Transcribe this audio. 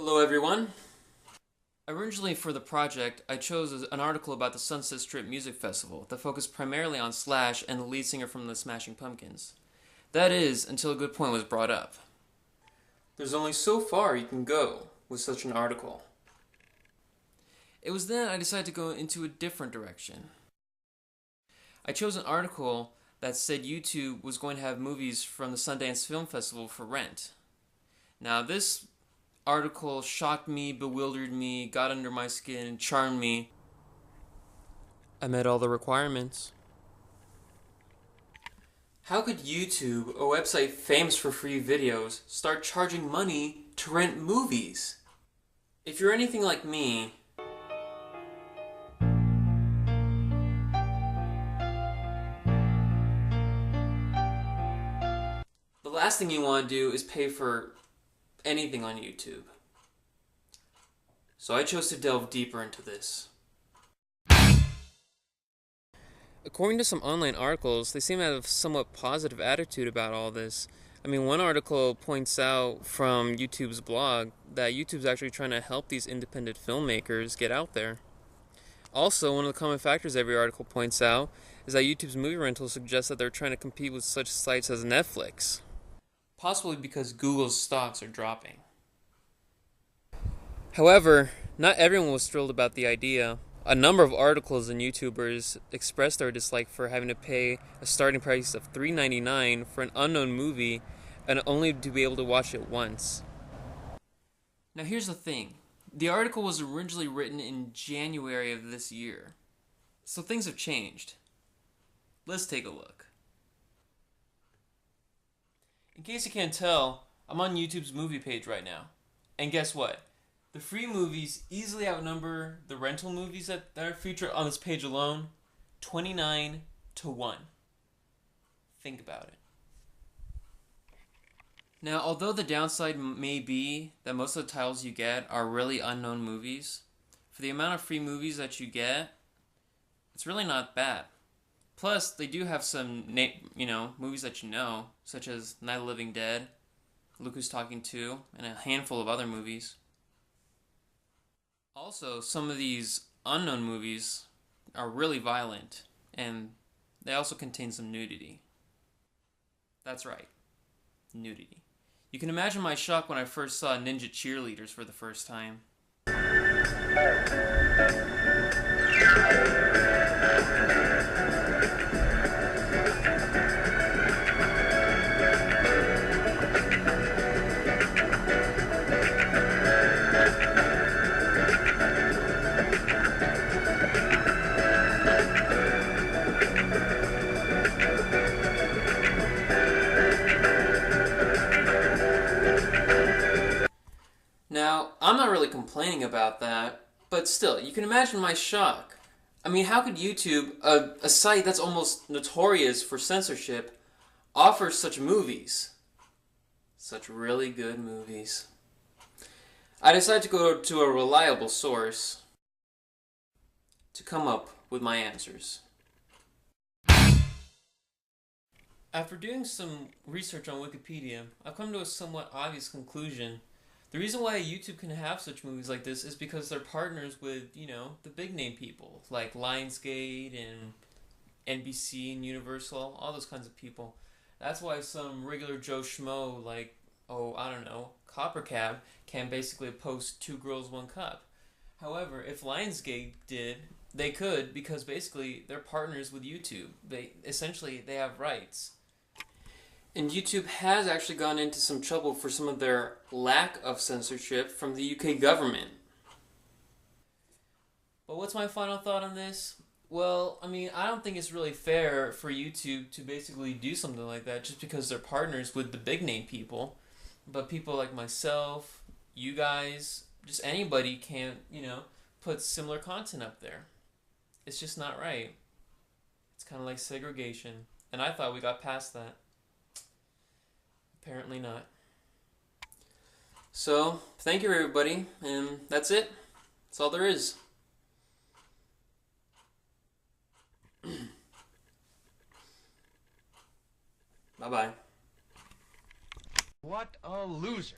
Hello everyone. Originally for the project, I chose an article about the Sunset Strip Music Festival that focused primarily on Slash and the lead singer from the Smashing Pumpkins. That is, until a good point was brought up. There's only so far you can go with such an article. It was then I decided to go into a different direction. I chose an article that said YouTube was going to have movies from the Sundance Film Festival for rent. Now this article shocked me, bewildered me, got under my skin, and charmed me. I met all the requirements. How could YouTube, a website famous for free videos, start charging money to rent movies? If you're anything like me, the last thing you want to do is pay for anything on YouTube. So I chose to delve deeper into this. According to some online articles, they seem to have a somewhat positive attitude about all this. I mean, one article points out from YouTube's blog that YouTube's actually trying to help these independent filmmakers get out there. Also, one of the common factors every article points out is that YouTube's movie rental suggests that they're trying to compete with such sites as Netflix. Possibly because Google's stocks are dropping. However, not everyone was thrilled about the idea. A number of articles and YouTubers expressed their dislike for having to pay a starting price of $3.99 for an unknown movie and only to be able to watch it once. Now here's the thing. The article was originally written in January of this year. So things have changed. Let's take a look. In case you can't tell, I'm on YouTube's movie page right now. And guess what? The free movies easily outnumber the rental movies that are featured on this page alone, 29 to 1. Think about it. Now, although the downside may be that most of the titles you get are really unknown movies, for the amount of free movies that you get, it's really not bad. Plus, they do have some, movies that you know, such as Night of the Living Dead, Look Who's Talking 2, and a handful of other movies. Also, some of these unknown movies are really violent, and they also contain some nudity. That's right, nudity. You can imagine my shock when I first saw Ninja Cheerleaders for the first time. Now, I'm not really complaining about that, but still, you can imagine my shock. I mean, how could YouTube, a site that's almost notorious for censorship, offer such movies? Such really good movies. I decided to go to a reliable source to come up with my answers. After doing some research on Wikipedia, I've come to a somewhat obvious conclusion. The reason why YouTube can have such movies like this is because they're partners with, the big name people, like Lionsgate and NBC and Universal, all those kinds of people. That's why some regular Joe Schmo, like, Copper Cab, can basically post Two Girls, One Cup. However, if Lionsgate did, they could, because basically they're partners with YouTube. They have rights. And YouTube has actually gone into some trouble for some of their lack of censorship from the UK government. But what's my final thought on this? Well, I don't think it's really fair for YouTube to basically do something like that just because they're partners with the big name people. But people like myself, you guys, just anybody can't, put similar content up there. It's just not right. It's kind of like segregation. And I thought we got past that. Apparently not. So, thank you everybody, and that's it. That's all there is. Bye-bye. What a loser.